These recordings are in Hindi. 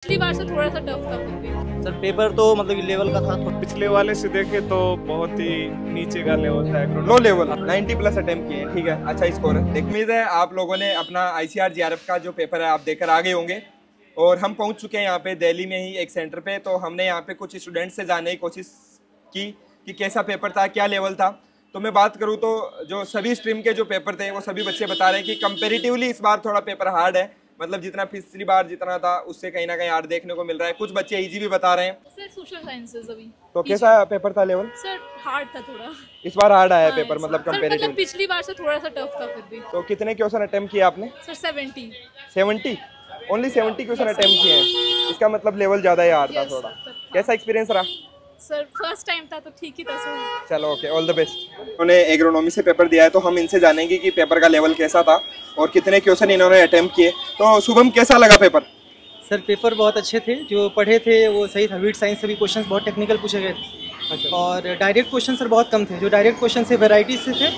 पिछली बार से थोड़ा सा टफ था फिर भी। सर पेपर तो मतलब लेवल का था, पिछले वाले से देखे तो बहुत ही नीचे का लेवल था, लो लेवल। 90 प्लस अटेम्प्ट किए हैं, ठीक है, अच्छा स्कोर है। उम्मीद है आप लोगों ने अपना ICAR JRF का जो पेपर है आप देकर आ गए होंगे। और हम पहुंच चुके हैं यहाँ पे दिल्ली में ही एक सेंटर पे। तो हमने यहाँ पे कुछ स्टूडेंट से जानने की कोशिश की कि कैसा पेपर था, क्या लेवल था। तो मैं बात करूँ तो जो सभी स्ट्रीम के जो पेपर थे वो सभी बच्चे बता रहे हैं कि कंपेरेटिवली इस बार थोड़ा पेपर हार्ड है। मतलब जितना पिछली बार जितना था उससे कहीं ना कहीं हार्ड देखने को मिल रहा है। कुछ बच्चे इजी भी बता रहे हैं। सर सोशल साइंसेस अभी तो कैसा पेपर था लेवल? सर हार्ड था थोड़ा। इस बार हार्ड आया हाँ, पेपर मतलब सर, कंपेरेटिवली। मतलब पिछली बार से थोड़ा सा टफ था फिर भी। तो कितने क्वेश्चन अटेम्प्ट किए आपने? सर 70। 70? ओनली 70 क्वेश्चन अटेम्प्ट किए हैं। इसका मतलब लेवल ज़्यादा ही हार्ड था Yes, थोड़ा। sir. कैसा एक्सपीरियंस रहा? सर फर्स्ट टाइम था तो ठीक ही था सर। चलो ओके, ऑल द बेस्ट। उन्होंने एग्रोनॉमी से पेपर दिया है तो हम इनसे जानेंगे कि पेपर का लेवल कैसा था और कितने क्वेश्चन इन्होंने अटेम्प्ट किए। तो शुभम कैसा लगा पेपर? सर पेपर बहुत अच्छे थे, जो पढ़े थे वो सही था। वीट साइंस से भी क्वेश्चन बहुत टेक्निकल पूछे गए थे। अच्छा। और डायरेक्ट क्वेश्चन सर बहुत कम थे। जो डायरेक्ट क्वेश्चन से वेराइटी से थे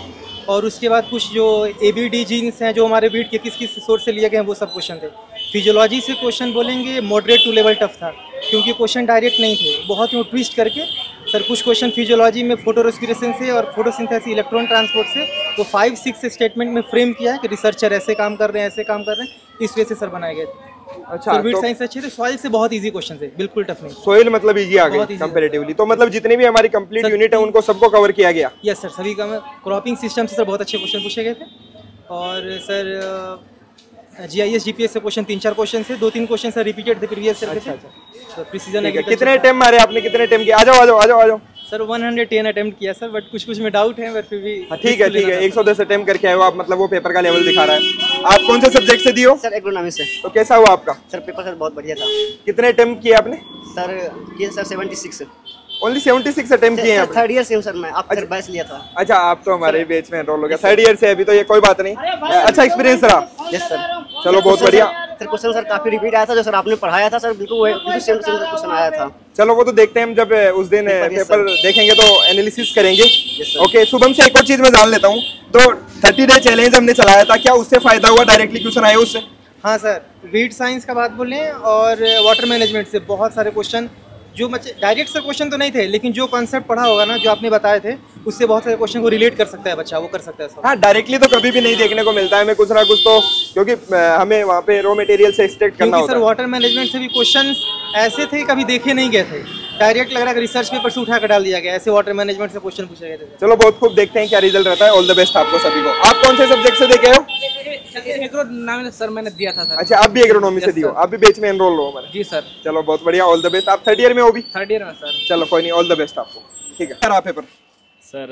और उसके बाद कुछ जो ABD जीन्स हैं जो हमारे वीट के किस किस सोर्स से लिए गए हैं वो सब क्वेश्चन थे। फिजियोलॉजी से क्वेश्चन बोलेंगे मॉडरेट टू लेवल टफ था, क्योंकि क्वेश्चन डायरेक्ट नहीं थे, बहुत ही ट्विस्ट करके। सर कुछ क्वेश्चन फिजियोलॉजी में फोटो रेस्पिरेशन से और फोटोसिंथेसिस इलेक्ट्रॉन ट्रांसपोर्ट से वो 5-6 स्टेटमेंट में फ्रेम किया है कि रिसर्चर ऐसे काम कर रहे हैं, ऐसे काम कर रहे हैं, इस वजह से सर बनाए गए थे। अच्छा, वीट तो साइंस अच्छे थे। सॉइल से बहुत इजी क्वेश्चन थे, बिल्कुल टफ नहीं। सोइल मतलब इजी आ बहुत गई easy कंपैरेटिवली। तो मतलब जितनी भी हमारी कंप्लीट सर, यूनिट है उनको सबको कवर किया गया। यस सर, सभी का। क्रॉपिंग सिस्टम से सर बहुत अच्छे क्वेश्चन पूछे गए थे। और सर GIS GPS से क्वेश्चन 3-4 क्वेश्चन से 2-3 क्वेश्चन सर रिपीटेड थे प्रीवियस ईयर के थे। तो प्रिसीजन कितने अटेम्प्ट मारे आपने? कितने अटेम्प्ट किए? आ जाओ आ जाओ आ जाओ आ जाओ। सर 110 अटेम्प्ट किया सर, बट कुछ में डाउट है, बट फिर भी ठीक है 110 अटेम्प्ट करके आए हो आप, मतलब वो पेपर का लेवल दिखा रहा है। आप कौन से सब्जेक्ट से दियो? सर एग्रोनॉमी से। तो कैसा हुआ आपका? सर पेपर सर बहुत बढ़िया था। कितने अटेम्प्ट किए आपने? सर ये सर 76। ओनली 76 अटेम्प्ट किए हैं आपने? थर्ड ईयर से हूँ सर मैं। आप सर बैच लिया था। अच्छा, आप तो हमारे बैच में एनरोल हो गया। थर्ड ईयर से अभी तो ये कोई बात नहीं। अच्छा एक्सपीरियंस रहा? Yes sir. चलो बहुत बढ़िया। सर क्वेश्चन सर काफी रिपीट आया था जो सर आपने पढ़ाया था सर, बिल्कुल सेम क्वेश्चन आया था। चलो वो तो देखते हैं हम जब उस दिन पेपर देखेंगे तो एनालिसिस करेंगे। ओके, शुभम से एक और चीज मैं जान लेता हूँ। तो 30 डे चैलेंज हमने चलाया था, क्या उससे फायदा हुआ? डायरेक्टली क्वेश्चन आए उससे? हाँ सर, वीट साइंस का बात बोलें और वाटर मैनेजमेंट से बहुत सारे क्वेश्चन, जो बच्चे डायरेक्ट से क्वेश्चन तो नहीं थे, लेकिन जो कॉन्सेप्ट पढ़ा होगा ना, जो आपने बताए थे, उससे बहुत सारे क्वेश्चन को रिलेट कर सकता है बच्चा, वो कर सकता है सब। हाँ, डायरेक्टली तो कभी भी नहीं देखने को मिलता है हमें कुछ ना कुछ, तो क्योंकि हमें वहाँ पे रॉ मटेरियल से एक्सट्रैक्ट करना होता है। सर है। वाटर मैनेजमेंट से भी क्वेश्चन ऐसे थे कभी देखे नहीं गए थे, डायरेक्ट लग रहा है कि रिसर्च पेपर से उठा कर डाल दिया गया, ऐसे वाटर मैनेजमेंट से क्वेश्चन पूछे गए थे। चलो बहुत खूब, देखते हैं क्या रिजल्ट रहता है। ऑल द बेस्ट आपको सभी को। आप कौन से सब्जेक्ट से देखे हो? एग्रोनॉमी सर मैंने दिया था सर। अच्छा, आप भी एग्रोनॉमी से दियो? आप भी बैच में एनरोल हो हमारे? जी सर। चलो बहुत बढ़िया, ऑल द बेस्ट। आप थर्ड ईयर में हो भी? थर्ड ईयर में सर। चलो कोई नहीं, ऑल द बेस्ट आपको। ठीक है सर, आप paper. Sir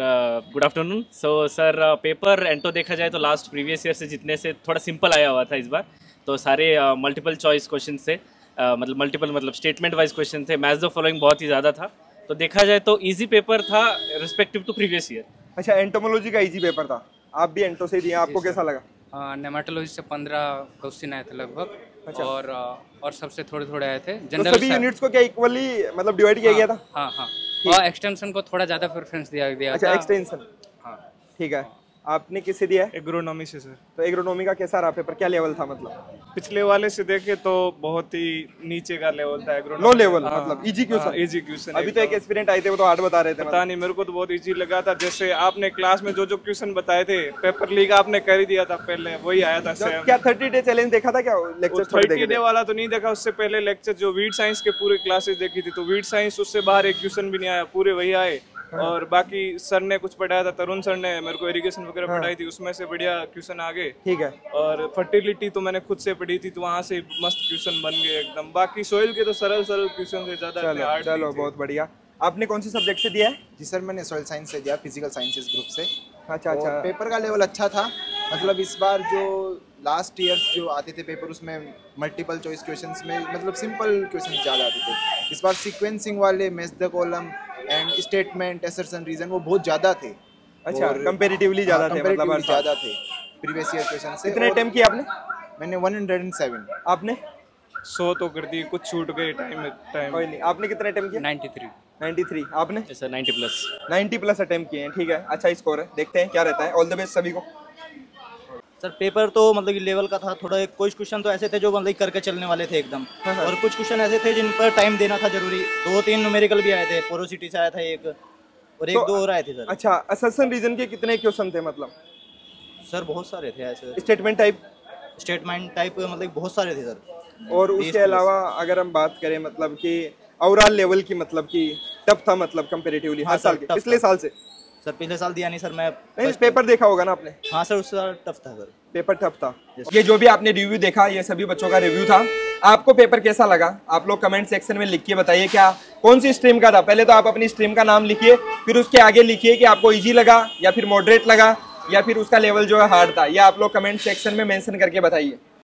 good afternoon. Sir paper एंटो देखा जाए तो लास्ट प्रीवियस ईयर से जितने से थोड़ा सिंपल आया हुआ था इस बार। तो सारे मल्टीपल चॉइस क्वेश्चन से मतलब स्टेटमेंट वाइज क्वेश्चन थे। मैच द फॉलोइंग बहुत ही ज़्यादा था। तो देखा जाए तो इजी पेपर था रिस्पेक्टिव टू प्रीवियस ईयर। अच्छा, एंटोमोलॉजी का इजी पेपर था, आप भी एंटो से दिए, आपको कैसा लगा? नेमाटोलॉजी से 15 क्वेश्चन आए थे लगभग। अच्छा। और सबसे थोड़े आए थे। तो सभी यूनिट्स को क्या इक्वली मतलब डिवाइड किया गया था? हाँ। और एक्सटेंशन को थोड़ा ज़्यादा प्रेफरेंस दिया गया। अच्छा, एक्सटेंशन। हाँ ठीक है। आपने किससे दिया है? एग्रोनॉमी से सर। तो एग्रोनॉमी का कैसा रहा पेपर, क्या लेवल था? मतलब पिछले वाले से देखे तो बहुत ही नीचे का लेवल था एग्रोनॉमी। लो लेवल मतलब इजी क्वेश्चन? Easy question. अभी तो एक एस्पिरेंट आए थे वो तो हार्ड बता रहे थे। पता नहीं, मेरे को तो बहुत इजी लगा था। जैसे आपने क्लास में जो क्वेश्चन बताए थे, पेपर लीक आपने कर ही दिया था पहले, वही आया था सेम। क्या 30 डे चैलेंज देखा था? क्या लेक्चर 30 डे वाला तो नहीं देखा, उससे पहले लेक्चर जो वीट साइंस के पूरे क्लासेस देखी थी, तो वीट साइंस उससे बाहर एक क्वेश्चन भी नहीं आया, पूरे वही आए। और बाकी सर ने कुछ पढ़ाया था, तरुण सर ने मेरे को इरिगेशन वगैरह पढ़ाई थी, उसमें से बढ़िया क्वेश्चन आ गए। ठीक है। और फर्टिलिटी तो मैंने खुद से पढ़ी थी, तो वहाँ से मस्त क्वेश्चन बन गए एकदम। बाकी सोइल के तो सरल क्वेश्चन से ज्यादा। चलो बहुत बढ़िया। आपने कौन से सब्जेक्ट से दिया है? जी सर, मैंने सॉइल साइंस से दिया, फिजिकल साइंसेज ग्रुप से। अच्छा। पेपर का लेवल अच्छा था। मतलब इस बार जो लास्ट ईयर जो आते थे पेपर, उसमें मल्टीपल चॉइस क्वेश्चंस में मतलब सिंपल क्वेश्चन ज़्यादा आते थे। इस बार सीक्वेंसिंग वाले, match the column and statement, assertion, reason, वो बहुत ज़्यादा थे। अच्छा, कंपैरेटिवली ज़्यादा थे, मतलब ज़्यादा थे प्रीवियस ईयर क्वेश्चन से। कितने अटेम्प्ट किए आपने? मैंने 107। आपने? 100 तो कर दी, कुछ छूट गए टाइम। कोई नहीं। आपने कितने अटेम्प्ट किए? 93। आपने? सर 90 प्लस अटेम्प्ट किए हैं, ठीक है, अच्छा स्कोर है। देखते हैं क्या रहता है। ऑल द बेस्ट सभी को। सर पेपर तो मतलब कि लेवल का था थोड़ा, कुछ क्वेश्चन तो ऐसे थे जो मतलब करके चलने वाले थे एकदम, और कुछ क्वेश्चन ऐसे थे जिन पर टाइम देना था जरूरी। 2-3 न्यूमेरिकल भी आए थे, पोरोसिटी से आया था एक, और एक तो, 2 और आए थे सर। अच्छा, असर्शन रीजन के कितने क्वेश्चन थे मतलब? सर बहुत सारे थे ऐसे। स्टेटमेंट टाइप मतलब बहुत सारे थे सर। और उसके अलावा अगर हम बात करें मतलब कि ओवरऑल लेवल की, मतलब कि टफ था मतलब कंपैरेटिवली हर साल के, पिछले साल से? सर पिछले साल दिया नहीं सर मैं। नहीं, पेपर देखा होगा ना आपने? हाँ सर, उससे टफ था सर, पेपर टफ था। ये जो भी आपने रिव्यू देखा, ये सभी बच्चों का रिव्यू था। आपको पेपर कैसा लगा? आप लोग कमेंट सेक्शन में लिख के बताइए क्या कौन सी स्ट्रीम का था। पहले तो आप अपनी स्ट्रीम का नाम लिखिए, फिर उसके आगे लिखिए कि आपको इजी लगा या फिर मॉडरेट लगा या फिर उसका लेवल जो है हार्ड था। ये आप लोग कमेंट सेक्शन में मेंशन करके बताइए।